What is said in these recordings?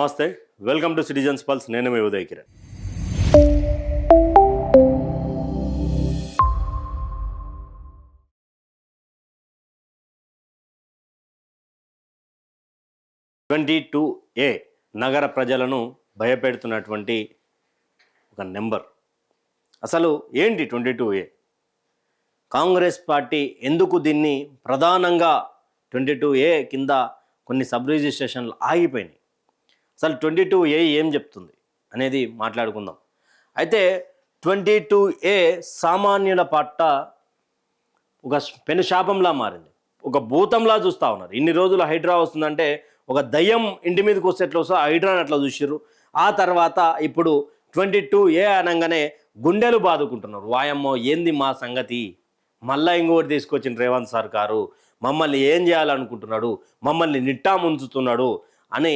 నమస్తే, welcome to citizens pulse. నేను మీ ఉదయ్ కిరణ్. నగర ప్రజలను భయపెడుతున్నటువంటి ఒక నెంబర్. అసలు ఏంటి 22A? కాంగ్రెస్ పార్టీ ఎందుకు దీన్ని ప్రధానంగా 22A కింద కొన్ని సబ్ రిజిస్ట్రేషన్లు ఆగిపోయినాయి? అసలు 22A ఏం చెప్తుంది అనేది మాట్లాడుకుందాం. అయితే 22A సామాన్యుల పట్ల ఒక పెను శాపంలా మారింది, ఒక భూతంలా చూస్తూ ఉన్నారు. ఇన్ని రోజులు హైడ్రా వస్తుందంటే ఒక దయ్యం ఇంటి మీదకి వస్తే ఎట్లా వస్తుందో హైడ్రాని అట్లా చూసిర్రు. ఆ తర్వాత ఇప్పుడు 22A అనగానే గుండెలు బాదుకుంటున్నారు. వాయమ్మో ఏంది మా సంగతి, మళ్ళా ఇంకోటి తీసుకొచ్చిన రేవంత్ సర్కారు మమ్మల్ని ఏం చేయాలనుకుంటున్నాడు, మమ్మల్ని నిట్టా ముంచుతున్నాడు అని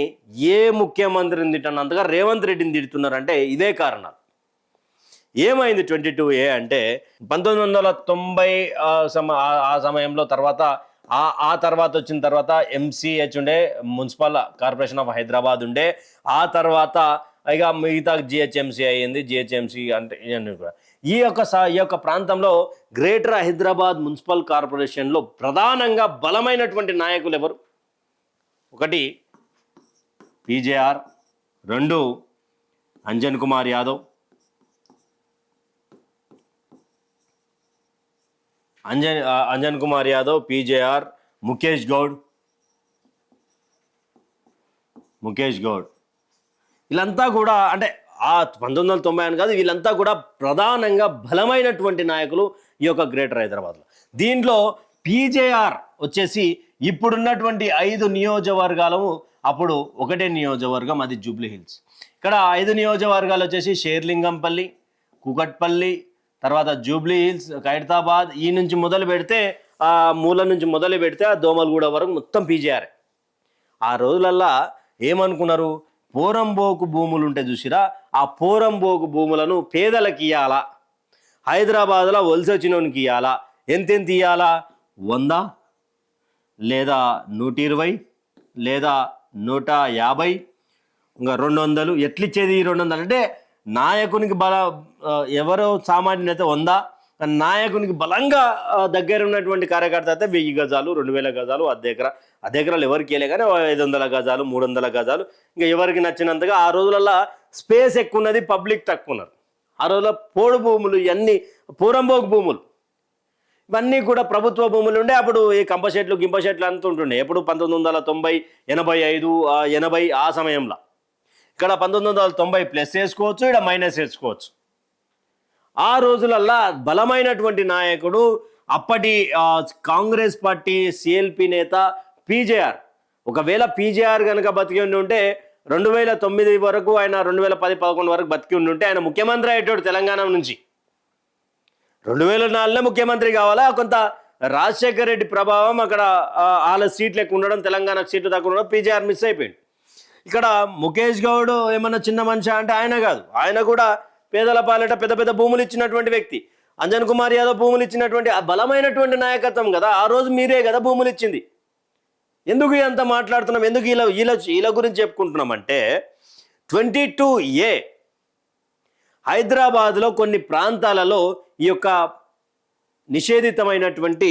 ఏ ముఖ్యమంత్రిని తిట్టినంతగా రేవంత్ రెడ్డిని తిడుతున్నారంటే ఇదే కారణాలు. ఏమైంది 22A అంటే 1990 ఆ సమయంలో తర్వాత ఆ తర్వాత వచ్చిన తర్వాత MCH ఉండే, మున్సిపల్ కార్పొరేషన్ ఆఫ్ హైదరాబాద్ ఉండే. ఆ తర్వాత ఇక మిగతా GHMC అయ్యింది. GHMC అంటే ఈ యొక్క ప్రాంతంలో గ్రేటర్ హైదరాబాద్ మున్సిపల్ కార్పొరేషన్లో ప్రధానంగా బలమైనటువంటి నాయకులు ఎవరు? ఒకటి PJR, 2 అంజన్ కుమార్ యాదవ్, అంజన్ కుమార్ యాదవ్, PJR, ముఖేష్ గౌడ్. వీళ్ళంతా కూడా అంటే ఆ 1990 అని కాదు, వీళ్ళంతా కూడా ప్రధానంగా బలమైనటువంటి నాయకులు ఈ యొక్క గ్రేటర్ హైదరాబాద్లో. దీంట్లో PJR వచ్చేసి ఇప్పుడున్నటువంటి 5 నియోజకవర్గాలు, అప్పుడు ఒకటే నియోజకవర్గం, అది జూబ్లీ హిల్స్. ఇక్కడ 5 నియోజకవర్గాలు వచ్చేసి షేర్లింగంపల్లి, కుకట్పల్లి, తర్వాత జూబ్లీ హిల్స్, ఖైరతాబాద్. ఈ నుంచి మొదలు పెడితే ఆ మూల నుంచి మొదలు పెడితే ఆ దోమలగూడ వరకు మొత్తం PJR. ఆ రోజులల్లా ఏమనుకున్నారు, పోరంబోకు భూములు ఉంటే చూసిరా, ఆ పోరంబోకు భూములను పేదలకు ఇవ్వాలా, హైదరాబాద్లో వలస వచ్చినోనికి ఇవ్వాలా. ఎంతెంత ఇవ్వాలా? 100 లేదా 120 లేదా 150, ఇంకా 200. ఎట్లిచ్చేది ఈ 200 అంటే నాయకునికి ఎవరో సామాన్యునైతే 100, నాయకునికి బలంగా దగ్గర ఉన్నటువంటి కార్యకర్త అయితే 1000 గజాలు, 2000 గజాలు, అర్ధ ఎకరాలు ఎవరికి వెళ్ళే కానీ 500 గజాలు, 300 గజాలు, ఇంకా ఎవరికి నచ్చినంతగా. ఆ రోజులల్లో స్పేస్ ఎక్కువ ఉన్నది, పబ్లిక్ తక్కువ ఉన్నారు. ఆ రోజుల్లో పోడు భూములు, ఇవన్నీ పూరంబోకు భూములు, ఇవన్నీ కూడా ప్రభుత్వ భూములు ఉండే. అప్పుడు ఈ కంపషెట్లు గింపషెట్లు అంత ఉంటుండే. ఎప్పుడు 1990, 85, 80 ఆ సమయంలో. ఇక్కడ 1990 ప్లస్ వేసుకోవచ్చు, ఇక్కడ మైనస్ వేసుకోవచ్చు. ఆ రోజులల్లా బలమైనటువంటి నాయకుడు అప్పటి కాంగ్రెస్ పార్టీ CLP నేత PJR. ఒకవేళ PJR కనుక బతికి ఉంటే 2009 వరకు, ఆయన 2010-11 వరకు బతికి ఉంటే ఆయన ముఖ్యమంత్రి అయ్యేటోడు తెలంగాణ నుంచి. 2004లో ముఖ్యమంత్రి కావాలా. కొంత రాజశేఖర రెడ్డి ప్రభావం అక్కడ వాళ్ళ సీట్లు ఎక్కువ ఉండడం, తెలంగాణకు సీట్లు తక్కువ ఉండడం, PJR మిస్ అయిపోయింది. ఇక్కడ ముఖేష్ గౌడ్ ఏమన్నా చిన్న మనిషి అంటే ఆయన కాదు, ఆయన కూడా పేదల పాలిట పెద్ద పెద్ద భూములు ఇచ్చినటువంటి వ్యక్తి. అంజన్ కుమార్ యాదవ్ భూములు ఇచ్చినటువంటి బలమైనటువంటి నాయకత్వం కదా. ఆ రోజు మీరే కదా భూములు ఇచ్చింది. ఎందుకు అంత మాట్లాడుతున్నాం, ఎందుకు వీళ్ళ గురించి చెప్పుకుంటున్నామంటే 22A హైదరాబాద్లో కొన్ని ప్రాంతాలలో ఈ యొక్క నిషేధితమైనటువంటి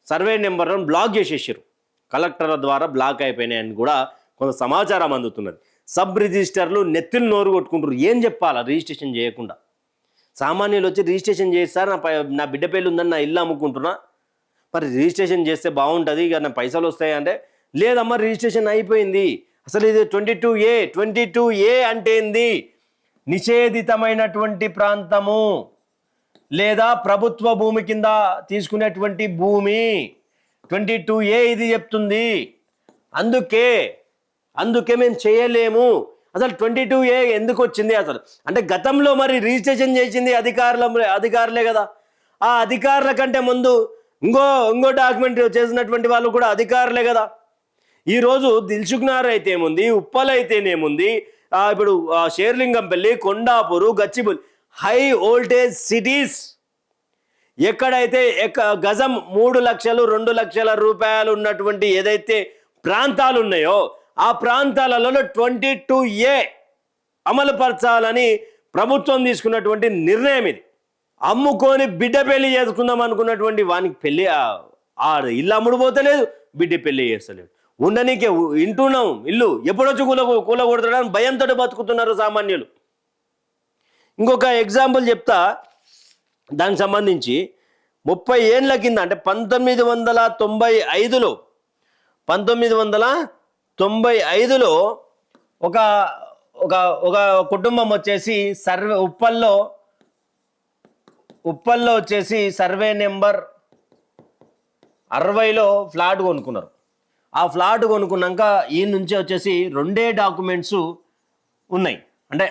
సర్వే నెంబర్లను బ్లాక్ చేసేసారు. కలెక్టర్ల ద్వారా బ్లాక్ అయిపోయినాయని కూడా కొంత సమాచారం అందుతున్నది. సబ్ రిజిస్టర్లు నెత్తిని నోరు కొట్టుకుంటారు. ఏం చెప్పాలా రిజిస్ట్రేషన్ చేయకుండా? సామాన్యులు వచ్చి రిజిస్ట్రేషన్ చేస్తారు, నా బిడ్డ పేర్లు ఉందని నా ఇల్లు అమ్ముకుంటున్నా, మరి రిజిస్ట్రేషన్ చేస్తే బాగుంటుంది, ఇక నా పైసలు వస్తాయి అంటే లేదమ్మా రిజిస్ట్రేషన్ అయిపోయింది. అసలు ఇది 22A అంటే ఏంది? నిషేధితమైనటువంటి ప్రాంతము లేదా ప్రభుత్వ భూమి కింద తీసుకునేటువంటి భూమి 22A ఇది చెప్తుంది. అందుకే మేము చేయలేము. అసలు 22A ఎందుకు వచ్చింది అసలు అంటే గతంలో మరి రిజిస్ట్రేషన్ చేసింది అధికారులే కదా. ఆ అధికారుల కంటే ముందు ఇంకో డాక్యుమెంట్ చేసినటువంటి వాళ్ళు కూడా అధికారులే కదా. ఈరోజు దిల్సుఖ్నగర్ అయితే ఏముంది, ఉప్పల్ అయితేనేముంది, ఇప్పుడు Serilingampally, Kondapur, Gachibowli high voltage cities. ఎక్కడైతే గజం 3 లక్షలు 2 లక్షల రూపాయలు ఉన్నటువంటి ఏదైతే ప్రాంతాలు ఉన్నాయో ఆ ప్రాంతాలలో 22A అమలు పరచాలని ప్రభుత్వం తీసుకున్నటువంటి నిర్ణయం ఇది. అమ్ముకొని బిడ్డ పెళ్లి చేసుకుందాం అనుకున్నటువంటి వానికి పెళ్లి ఆ ఇల్లు అమ్ముడు పోతలేదు, బిడ్డ పెళ్లి చేస్తలేడు. ఉండనీకే ఇంటున్నాం, ఇల్లు ఎప్పుడొచ్చి కూలగొడతాడని భయంతో బతుకుతున్నారు సామాన్యులు. ఇంకొక ఎగ్జాంపుల్ చెప్తా. దానికి సంబంధించి 30 ఏళ్ళ కింద అంటే 1995లో ఒక ఒక ఒక కుటుంబం వచ్చేసి ఉప్పల్లో వచ్చేసి సర్వే నెంబర్ 60లో ఫ్లాట్ కొనుక్కున్నారు. ఆ ఫ్లాట్ కొనుక్కున్నాక ఈ నుంచి వచ్చేసి 2 డాక్యుమెంట్స్ ఉన్నాయి. అంటే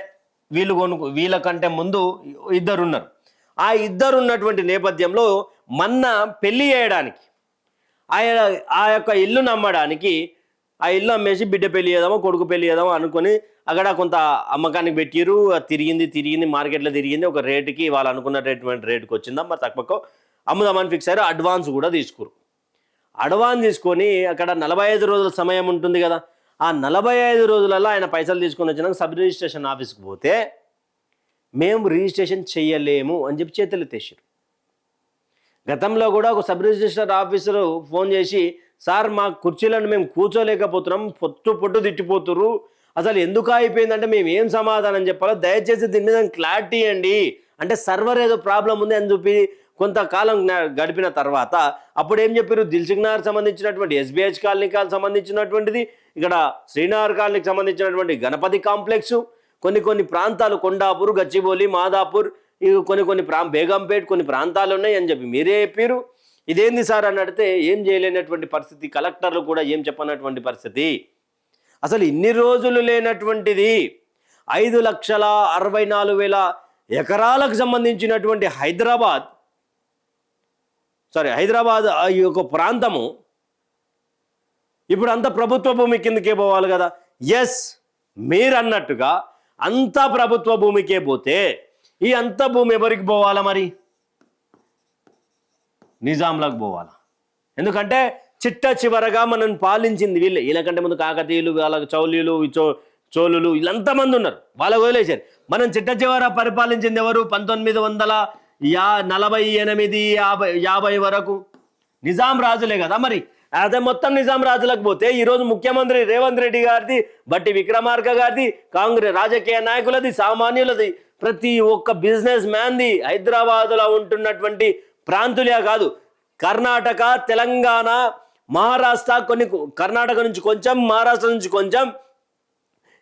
వీళ్ళకంటే ముందు ఇద్దరు ఉన్నారు. ఆ ఇద్దరు ఉన్నటువంటి నేపథ్యంలో మొన్న పెళ్లి చేయడానికి ఆ యొక్క ఇల్లును అమ్మడానికి, ఆ ఇల్లు అమ్మేసి బిడ్డ పెళ్లి చేద్దామో కొడుకు పెళ్లి చేద్దామో అనుకుని అక్కడ కొంత అమ్మకానికి పెట్టిరు. తిరిగింది మార్కెట్లో తిరిగింది. ఒక రేటుకి వాళ్ళు అనుకున్నటువంటి రేటుకి వచ్చిందా, మరి తక్కువ అమ్ముదామని ఫిక్స్ అయ్యారు. అడ్వాన్స్ కూడా తీసుకురు. అడ్వాన్స్ తీసుకొని అక్కడ 45 రోజుల సమయం ఉంటుంది కదా, ఆ 45 రోజులలో ఆయన పైసలు తీసుకొని వచ్చినాక సబ్ రిజిస్ట్రేషన్ ఆఫీస్కి పోతే మేము రిజిస్ట్రేషన్ చేయలేము అని చెప్పి చేతులు ఎత్తేసారు. గతంలో కూడా ఒక సబ్ రిజిస్టర్ ఆఫీసరు ఫోన్ చేసి, సార్ మా కుర్చీలను మేము కూర్చోలేకపోతున్నాం, పొట్టు తిట్టిపోతుర్రు, అసలు ఎందుకు అయిపోయిందంటే మేము ఏం సమాధానం చెప్పాలో దయచేసి దీని మీద క్లారిటీ ఇవ్వండి అంటే సర్వర్ ఏదో ప్రాబ్లం ఉంది అని చెప్పి కొంతకాలం గడిపిన తర్వాత అప్పుడు ఏం చెప్పారు, దిల్సుఖ్ నగర్ సంబంధించినటువంటి ఎస్బిహెచ్ కాలనీకి సంబంధించినటువంటిది, ఇక్కడ శ్రీనగర్ కాలనీకి సంబంధించినటువంటి గణపతి కాంప్లెక్స్, కొన్ని ప్రాంతాలు కొండాపూర్, గచ్చిబౌలి, మాదాపూర్, కొన్ని బేగంపేట్ కొన్ని ప్రాంతాలు ఉన్నాయి అని చెప్పి మీరే చెప్పారు. ఇదేంది సార్ అని అడిగితే ఏం చేయలేనటువంటి పరిస్థితి, కలెక్టర్లు కూడా ఏం చెప్పనటువంటి పరిస్థితి. అసలు ఇన్ని రోజులు లేనటువంటిది 5,64,000 ఎకరాలకు సంబంధించినటువంటి హైదరాబాద్ ఈ యొక్క ప్రాంతము ఇప్పుడు అంతా ప్రభుత్వ భూమి కిందకే పోవాలి కదా. ఎస్, మీరు అన్నట్టుగా అంతా ప్రభుత్వ భూమికే పోతే ఈ అంత భూమి ఎవరికి పోవాలా, మరి నిజాంలకు పోవాలా? ఎందుకంటే చిట్ట చివరగా మనం పాలించింది వీళ్ళే. వీళ్ళకంటే ముందు కాకతీయులు, వాళ్ళ చౌలీలు, చోళులు వీళ్ళంతమంది ఉన్నారు, వాళ్ళకు వదిలేశారు. మనం చిట్ట చివర పరిపాలించింది ఎవరు? 1948-50 వరకు నిజాం రాజులే కదా. మరి అదే మొత్తం నిజాం రాజులకు పోతే ఈరోజు ముఖ్యమంత్రి రేవంత్ రెడ్డి గారిది, బట్టి విక్రమార్క గారిది, కాంగ్రెస్ రాజకీయ నాయకులది, సామాన్యులది, ప్రతి ఒక్క బిజినెస్ మ్యాన్ది, హైదరాబాదులో ఉంటున్నటువంటి ప్రాంతులే కాదు, కర్ణాటక, తెలంగాణ, మహారాష్ట్ర, కర్ణాటక నుంచి కొంచెం, మహారాష్ట్ర నుంచి కొంచెం,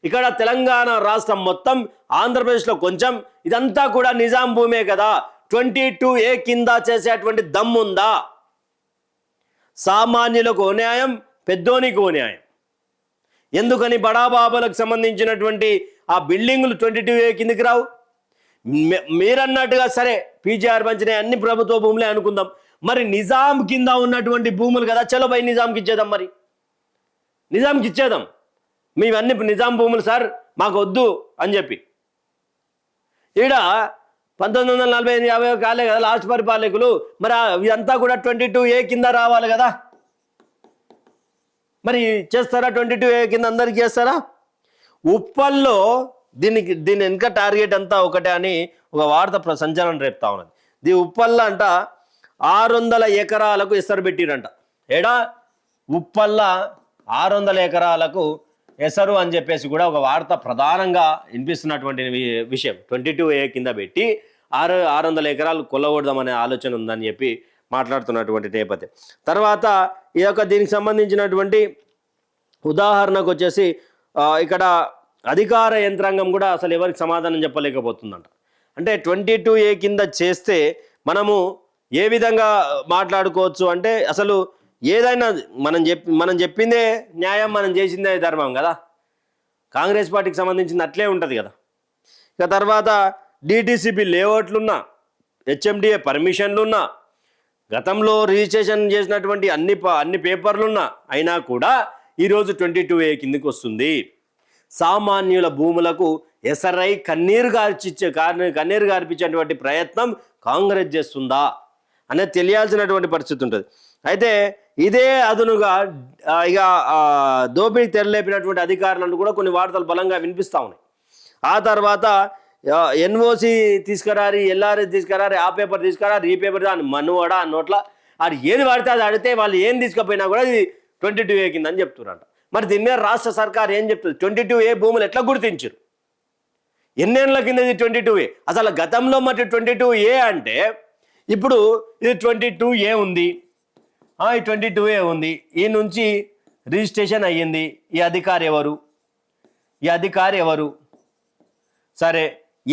ఇక్కడ తెలంగాణ రాష్ట్రం మొత్తం, ఆంధ్రప్రదేశ్లో కొంచెం, ఇదంతా కూడా నిజాం భూమే కదా. 22A కింద చేసేటువంటి దమ్ముందా? సామాన్యులకు న్యాయం, పెద్దోనికి న్యాయం. ఎందుకని బడాబాబులకు సంబంధించినటువంటి ఆ బిల్డింగులు 22A కిందకి రావు? మీరన్నట్టుగా సరే పీజీఆర్ పంచినాయి అన్ని ప్రభుత్వ భూములే అనుకుందాం, మరి నిజాం కింద ఉన్నటువంటి భూములు కదా, చలో బై నిజాంకి ఇచ్చేద్దాం, మరి నిజాంకి ఇచ్చేద్దాం, మేవన్నీ నిజాం భూములు సార్ మాకు వద్దు అని చెప్పి. ఈడ 1945-50 కాలే కదా లాస్ట్ పరిపాలకులు, మరి ఇదంతా కూడా 22A కింద రావాలి కదా. మరి చేస్తారా? 22A కింద అందరికి చేస్తారా? ఉప్పల్లో దీని వెనుక టార్గెట్ అంతా ఒకటే అని ఒక వార్త సంచలనం రేపుతా ఉన్నది. ఉప్పల్ల అంట 600 ఎకరాలకు ఎసరు పెట్టిరంట. ఏడా ఉప్పల్ల 600 ఎకరాలకు ఎసరు అని చెప్పేసి కూడా ఒక వార్త ప్రధానంగా వినిపిస్తున్నటువంటి విషయం. 22A కింద పెట్టి 600 ఎకరాలు కొల్లగొడదామనే ఆలోచన ఉందని చెప్పి మాట్లాడుతున్నటువంటి నేపథ్యం. తర్వాత ఈ యొక్క దీనికి సంబంధించినటువంటి ఉదాహరణకు వచ్చేసి ఇక్కడ అధికార యంత్రాంగం కూడా అసలు ఎవరికి సమాధానం చెప్పలేకపోతుందంట. అంటే 22A కింద చేస్తే మనము ఏ విధంగా మాట్లాడుకోవచ్చు అంటే, అసలు ఏదైనా మనం చెప్పిందే న్యాయం, మనం చేసిందే ధర్మం కదా. కాంగ్రెస్ పార్టీకి సంబంధించింది అట్లే ఉంటుంది కదా. ఇక తర్వాత డిటిసిపి లేఅవుట్లున్నా, హెచ్ఎండిఏ పర్మిషన్లున్నా, గతంలో రిజిస్ట్రేషన్ చేసినటువంటి అన్ని పేపర్లున్నా అయినా కూడా ఈరోజు 22A కిందకి వస్తుంది. సామాన్యుల భూములకు ఎస్ఆర్ఐ కన్నీరు గార్పించేటువంటి ప్రయత్నం కాంగ్రెస్ చేస్తుందా అనేది తెలియాల్సినటువంటి పరిస్థితి ఉంటుంది. అయితే ఇదే అదునుగా ఇక దోపిడీ తెరలేపినటువంటి అధికారులను కూడా కొన్ని వార్తలు బలంగా వినిపిస్తూ ఉన్నాయి. ఆ తర్వాత ఎన్ఓసి తీసుకురారి, ఎల్ఆర్ఎస్ తీసుకురారి, ఆ పేపర్ తీసుకురారి, ఈ పేపర్ దాని మనువడ నోట్ల అది ఏది పడితే అది అడిగితే వాళ్ళు ఏం తీసుకుపోయినా కూడా ఇది 22A కిందని చెప్తున్నారంట. మరి దీని మీద రాష్ట్ర సర్కార్ ఏం చెప్తుంది? 22A భూములు ఎట్లా గుర్తించారు? ఎన్నేళ్ళ కింద ఇది 22A? అసలు గతంలో మరి 22A అంటే ఇప్పుడు ఇది 22A ఉంది, ఈ 22A ఉంది, ఈ నుంచి రిజిస్ట్రేషన్ అయ్యింది. ఈ అధికారి ఎవరు? సరే,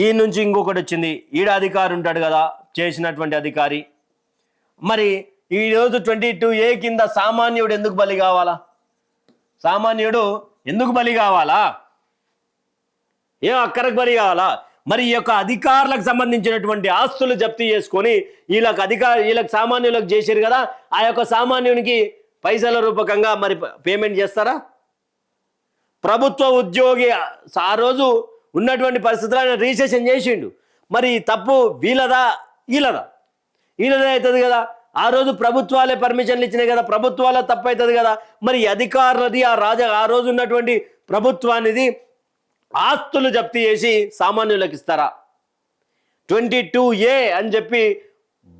ఈ నుంచి ఇంకొకటి వచ్చింది, ఈడ అధికారి ఉంటాడు కదా, చేసినటువంటి అధికారి. మరి ఈరోజు 22A కింద సామాన్యుడు ఎందుకు బలి కావాలా? ఏం అక్కడికి బలి కావాలా? మరి ఈ యొక్క అధికారులకు సంబంధించినటువంటి ఆస్తులు జప్తీ చేసుకొని వీళ్ళకి సామాన్యులకు చేశారు కదా, ఆ యొక్క సామాన్యునికి పైసల రూపకంగా మరి పేమెంట్ చేస్తారా? ప్రభుత్వ ఉద్యోగి ఆ రోజు ఉన్నటువంటి పరిస్థితులను రిజిస్ట్రేషన్ చేసిండు. మరి తప్పు వీళ్ళదా అవుతుంది కదా. ఆ రోజు ప్రభుత్వాలే పర్మిషన్లు ఇచ్చినాయి కదా, ప్రభుత్వాల తప్పు అవుతుంది కదా. మరి అధికారులది ఆ రోజు ఉన్నటువంటి ప్రభుత్వానిది ఆస్తులు జప్తీ చేసి సామాన్యులకు ఇస్తారా? 22A అని చెప్పి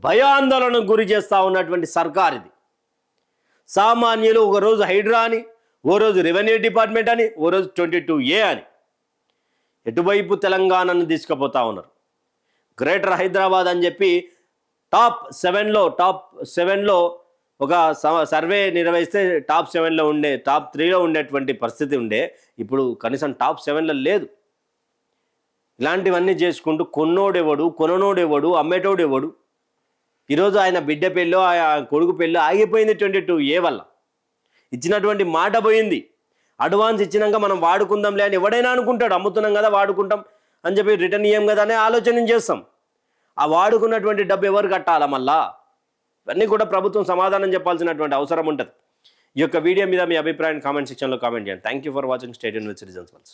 భయాందోళనకు గురి చేస్తూ ఉన్నటువంటి సర్కార్ ఇది. సామాన్యులు ఒక రోజు హైడ్రా అని, ఓ రోజు రెవెన్యూ డిపార్ట్మెంట్ అని, ఓ రోజు 22A అని ఎటువైపు తెలంగాణను తీసుకుపోతా ఉన్నారు. గ్రేటర్ హైదరాబాద్ అని చెప్పి టాప్ 7లో ఒక సర్వే నిర్వహిస్తే టాప్ 3లో ఉండేటువంటి పరిస్థితి ఉండే. ఇప్పుడు కనీసం టాప్ 7లో లేదు. ఇలాంటివన్నీ చేసుకుంటూ కొననోడెవడు, అమ్మేటోడెవడు? ఈరోజు ఆయన బిడ్డ పెళ్ళో, కొడుకు పెళ్ళో ఆగిపోయింది 22A వల్ల. ఇచ్చినటువంటి మాట పోయింది. అడ్వాన్స్ ఇచ్చినాక మనం వాడుకుందాంలే అని ఎవడైనా అనుకుంటాడు. అమ్ముతున్నాం కదా, వాడుకుంటాం అని చెప్పి రిటర్న్ ఇయ్యం కదా అనే ఆలోచన చేస్తాం. ఆ వాడుకున్నటువంటి డబ్బు ఎవరు కట్టాలా? మళ్ళా ఇవన్నీ కూడా ప్రభుత్వం సమాధానం చెప్పాల్సినటువంటి అవసరం ఉంటుంది. ఈ యొక్క వీడియో మీద మీ అభిప్రాయాన్ని కామెంట్ సెక్షన్లో కామెంట్ చేయండి. Thank you for watching. Stay tuned with citizens pulse.